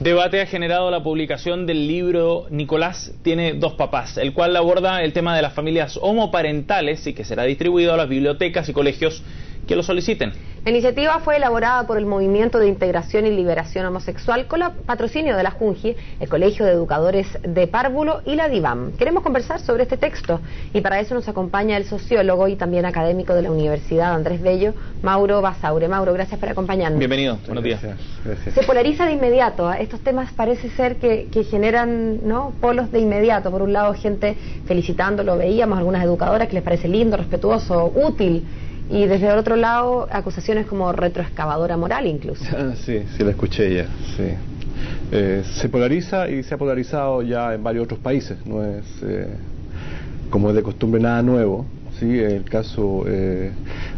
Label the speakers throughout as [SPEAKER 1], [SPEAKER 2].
[SPEAKER 1] Debate ha generado la publicación del libro Nicolás tiene dos papás, el cual aborda el tema de las familias homoparentales y que será distribuido a las bibliotecas y colegios que lo soliciten.
[SPEAKER 2] La iniciativa fue elaborada por el Movimiento de Integración y Liberación Homosexual con el patrocinio de la Junji, el Colegio de Educadores de Párvulo y la DIVAM. Queremos conversar sobre este texto y para eso nos acompaña el sociólogo y también académico de la Universidad Andrés Bello, Mauro Basaure. Mauro, gracias por acompañarnos.
[SPEAKER 1] Bienvenido, buenos días.
[SPEAKER 2] Gracias. Se polariza de inmediato. Estos temas parece ser que generan, ¿no?, polos de inmediato. Por un lado, gente felicitándolo, veíamos algunas educadoras que les parece lindo, respetuoso, útil. Y desde el otro lado, acusaciones como retroexcavadora moral incluso.
[SPEAKER 3] Sí, la escuché ya, sí. Se polariza y se ha polarizado ya en varios otros países, no es, como es de costumbre, nada nuevo. Sí, el caso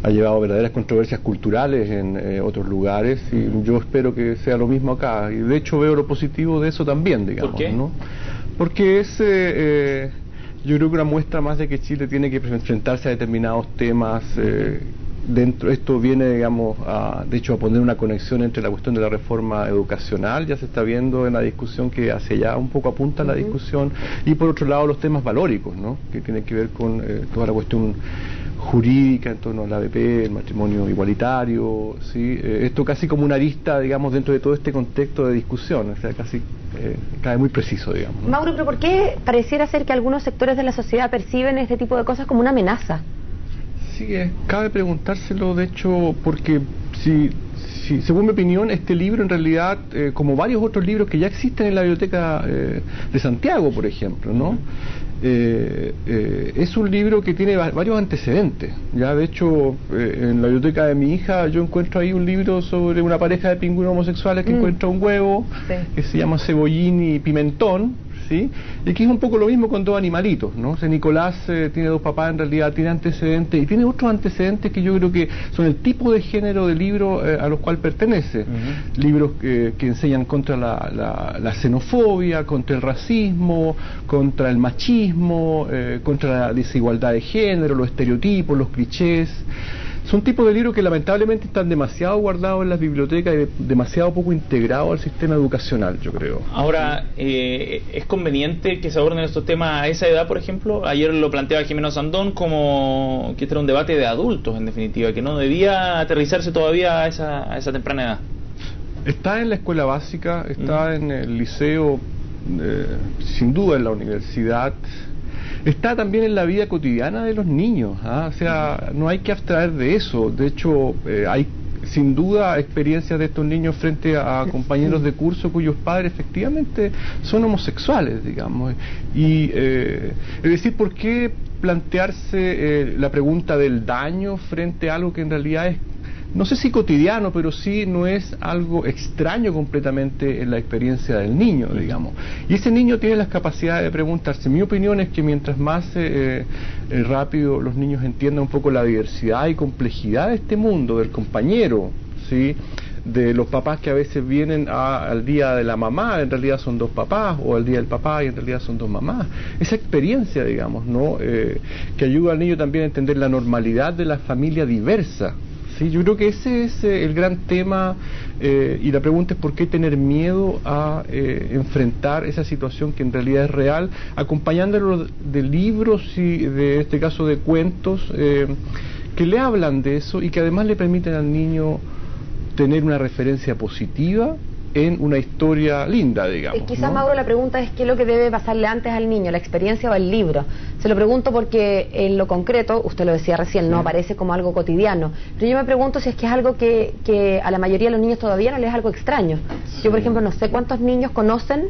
[SPEAKER 3] ha llevado verdaderas controversias culturales en otros lugares y yo espero que sea lo mismo acá. Y de hecho veo lo positivo de eso también, digamos.
[SPEAKER 1] ¿Por qué?
[SPEAKER 3] ¿No? Porque es... yo creo que una muestra más de que Chile tiene que enfrentarse a determinados temas. Esto viene, digamos, de hecho, a poner una conexión entre la cuestión de la reforma educacional, ya se está viendo en la discusión que hacia allá un poco apunta la discusión, y por otro lado los temas valóricos, ¿no?, que tienen que ver con toda la cuestión jurídica en torno al ABP, el matrimonio igualitario, ¿sí? Esto casi como una arista, digamos, dentro de todo este contexto de discusión, o sea, casi cae muy preciso, digamos, ¿no?
[SPEAKER 2] Mauro, pero ¿por qué pareciera ser que algunos sectores de la sociedad perciben este tipo de cosas como una amenaza?
[SPEAKER 3] Sí, cabe preguntárselo, de hecho, porque según mi opinión, este libro en realidad, como varios otros libros que ya existen en la biblioteca de Santiago, por ejemplo, ¿no?, es un libro que tiene varios antecedentes. Ya, de hecho, en la biblioteca de mi hija yo encuentro ahí un libro sobre una pareja de pingüinos homosexuales que encuentra un huevo, sí, que se llama Cebollín y Pimentón, ¿sí?, y que es un poco lo mismo con dos animalitos, ¿no? O sea, Nicolás tiene dos papás, en realidad tiene antecedentes, y tiene otros antecedentes que yo creo que son el tipo de género de libro a los cuales pertenece. Libros que enseñan contra la xenofobia, contra el racismo, contra el machismo, contra la desigualdad de género, los estereotipos, los clichés. Son tipos de libros que lamentablemente están demasiado guardados en las bibliotecas y demasiado poco integrados al sistema educacional, yo creo.
[SPEAKER 1] Ahora, ¿es conveniente que se aborden estos temas a esa edad, por ejemplo? Ayer lo planteaba Jimeno Sandón como que este era un debate de adultos, en definitiva, que no debía aterrizarse todavía a esa temprana edad. Está
[SPEAKER 3] en la escuela básica, está en el liceo, sin duda en la universidad. Está también en la vida cotidiana de los niños, o sea, no hay que abstraer de eso. De hecho, hay sin duda experiencias de estos niños frente a compañeros de curso cuyos padres efectivamente son homosexuales, digamos. Y es decir, ¿por qué plantearse la pregunta del daño frente a algo que en realidad es, no sé si cotidiano, pero sí no es algo extraño completamente en la experiencia del niño, digamos? Y ese niño tiene las capacidades de preguntarse. Mi opinión es que mientras más rápido los niños entiendan un poco la diversidad y complejidad de este mundo, del compañero, ¿sí?, de los papás que a veces vienen al día de la mamá, en realidad son dos papás, o al día del papá y en realidad son dos mamás. Esa experiencia, digamos, ¿no?, que ayuda al niño también a entender la normalidad de la familia diversa. Sí, yo creo que ese es el gran tema, y la pregunta es por qué tener miedo a enfrentar esa situación que en realidad es real, acompañándolo de libros y de este caso de cuentos que le hablan de eso y que además le permiten al niño tener una referencia positiva en una historia linda, digamos.
[SPEAKER 2] Quizás, ¿no?, Mauro, la pregunta es qué es lo que debe pasarle antes al niño, la experiencia o el libro. Se lo pregunto porque en lo concreto, usted lo decía recién, no aparece como algo cotidiano, pero yo me pregunto si es que es algo que a la mayoría de los niños todavía no les es algo extraño. Yo, por ejemplo, no sé cuántos niños conocen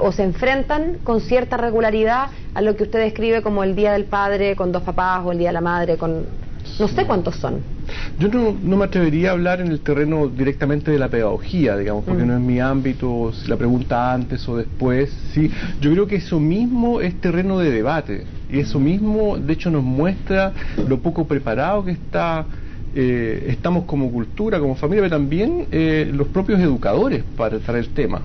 [SPEAKER 2] o se enfrentan con cierta regularidad a lo que usted describe como el Día del Padre con dos papás o el Día de la Madre con... No sé cuántos son.
[SPEAKER 3] Yo no me atrevería a hablar en el terreno directamente de la pedagogía, digamos, porque no es mi ámbito, si la pregunta antes o después, sí. Yo creo que eso mismo es terreno de debate, y eso mismo, de hecho, nos muestra lo poco preparado que estamos como cultura, como familia, pero también los propios educadores para tratar el tema.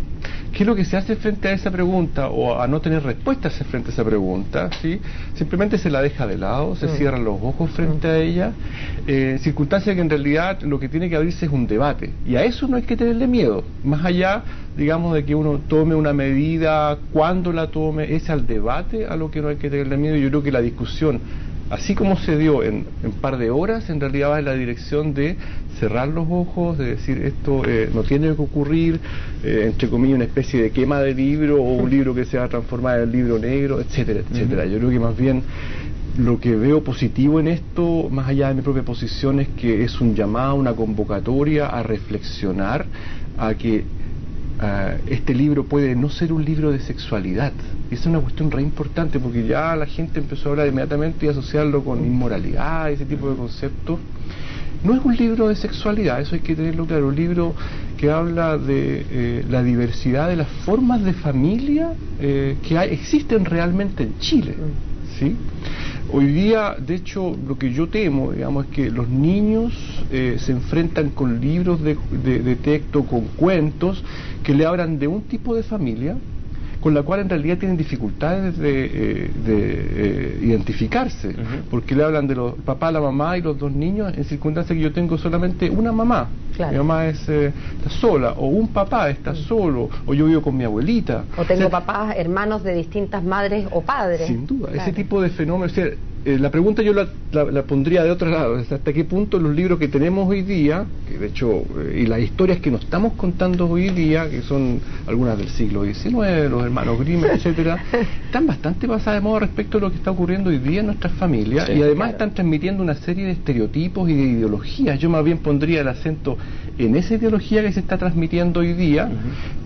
[SPEAKER 3] ¿Qué es lo que se hace frente a esa pregunta o a no tener respuestas frente a esa pregunta? ¿Sí? Simplemente se la deja de lado, se cierran los ojos frente a ella, circunstancia que en realidad lo que tiene que abrirse es un debate, y a eso no hay que tenerle miedo, más allá, digamos, de que uno tome una medida, cuando la tome, es al debate a lo que no hay que tenerle miedo. Yo creo que la discusión, así como se dio en un par de horas, en realidad va en la dirección de cerrar los ojos, de decir esto no tiene que ocurrir, entre comillas, una especie de quema de libro o un libro que se va a transformar en libro negro, etcétera, etcétera. Yo creo que más bien lo que veo positivo en esto, más allá de mi propia posición, es que es un llamado, una convocatoria a reflexionar, a que este libro puede no ser un libro de sexualidad. Y esa es una cuestión re importante, porque ya la gente empezó a hablar inmediatamente y asociarlo con inmoralidad, ese tipo de conceptos. No es un libro de sexualidad, eso hay que tenerlo claro. Un libro que habla de la diversidad de las formas de familia que existen realmente en Chile, ¿sí? Hoy día, de hecho, lo que yo temo, digamos, es que los niños se enfrentan con libros de texto, con cuentos que le hablan de un tipo de familia con la cual en realidad tienen dificultades de identificarse, porque le hablan de los papá, la mamá y los dos niños en circunstancias que yo tengo solamente una mamá. Claro. Mi mamá está sola, o un papá está solo, o yo vivo con mi abuelita.
[SPEAKER 2] O tengo papás, hermanos de distintas madres o padres.
[SPEAKER 3] Sin duda, claro. Ese tipo de fenómenos. O sea, la pregunta yo la pondría de otro lado, hasta qué punto los libros que tenemos hoy día, que de hecho, y las historias que nos estamos contando hoy día, que son algunas del siglo XIX, los hermanos Grimm, etcétera, están bastante pasadas de moda respecto a lo que está ocurriendo hoy día en nuestras familias, sí, y además están transmitiendo una serie de estereotipos y de ideologías. Yo más bien pondría el acento en esa ideología que se está transmitiendo hoy día,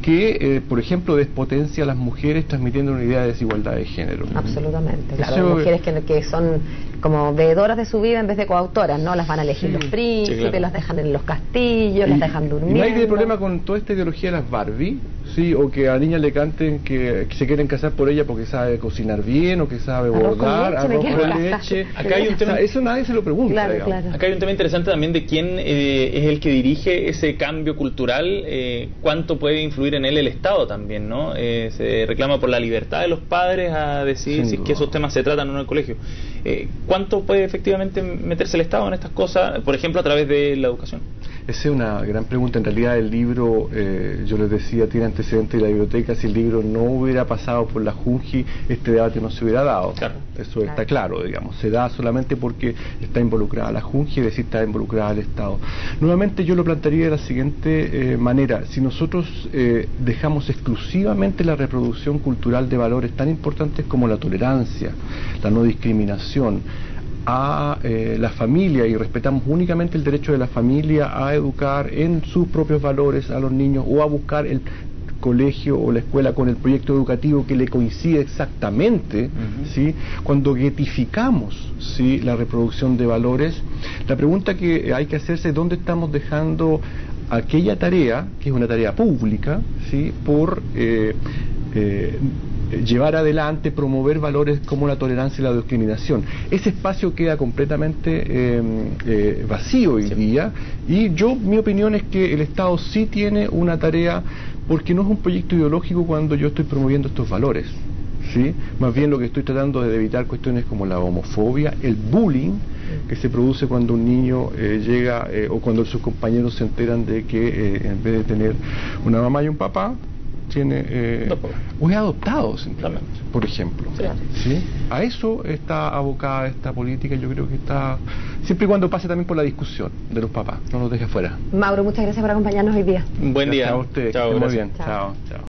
[SPEAKER 3] que, por ejemplo, despotencia a las mujeres transmitiendo una idea de desigualdad de género.
[SPEAKER 2] Absolutamente, claro, mujeres que son como veedoras de su vida en vez de coautoras, ¿no? Las van a elegir los príncipes, claro, las dejan en los castillos, las dejan durmiendo.
[SPEAKER 3] No hay problema con toda esta ideología de las Barbie, sí, o que a niñas le canten que se quieren casar por ella porque sabe cocinar bien, o que sabe bordar, arroz con leche.
[SPEAKER 1] Acá hay un tema,
[SPEAKER 3] eso nadie se lo pregunta.
[SPEAKER 2] Claro, claro.
[SPEAKER 1] Acá hay un tema interesante también de quién es el que dirige ese cambio cultural, cuánto puede influir en él el Estado también, ¿no? Se reclama por la libertad de los padres a decidir si es que esos temas se tratan o no en el colegio. ¿Cuánto puede efectivamente meterse el Estado en estas cosas, por ejemplo, a través de la educación?
[SPEAKER 3] Esa es una gran pregunta. En realidad el libro, yo les decía, tiene antecedentes de la biblioteca. Si el libro no hubiera pasado por la Junji, este debate no se hubiera dado. Claro. Eso está claro, digamos. Se da solamente porque está involucrada la Junji, es decir, está involucrada el Estado. Nuevamente yo lo plantearía de la siguiente manera. Si nosotros dejamos exclusivamente la reproducción cultural de valores tan importantes como la tolerancia, la no discriminación, a la familia, y respetamos únicamente el derecho de la familia a educar en sus propios valores a los niños, o a buscar el colegio o la escuela con el proyecto educativo que le coincide exactamente, ¿sí? Cuando guetificamos, ¿sí?, la reproducción de valores, la pregunta que hay que hacerse es dónde estamos dejando aquella tarea, que es una tarea pública, ¿sí?, por llevar adelante, promover valores como la tolerancia y la discriminación. Ese espacio queda completamente vacío hoy día, y mi opinión es que el Estado sí tiene una tarea, porque no es un proyecto ideológico cuando yo estoy promoviendo estos valores, ¿sí? Más bien lo que estoy tratando es de evitar cuestiones como la homofobia, el bullying que se produce cuando un niño llega o cuando sus compañeros se enteran de que en vez de tener una mamá y un papá, tiene o es adoptado simplemente, por ejemplo. ¿Sí? A eso está abocada esta política. Yo creo que está, siempre y cuando pase también por la discusión de los papás, no los deje afuera.
[SPEAKER 2] Mauro, muchas gracias por acompañarnos hoy día.
[SPEAKER 1] Buen día.
[SPEAKER 3] Gracias a ustedes.
[SPEAKER 1] Chao,
[SPEAKER 3] muy bien. Chao. Chao.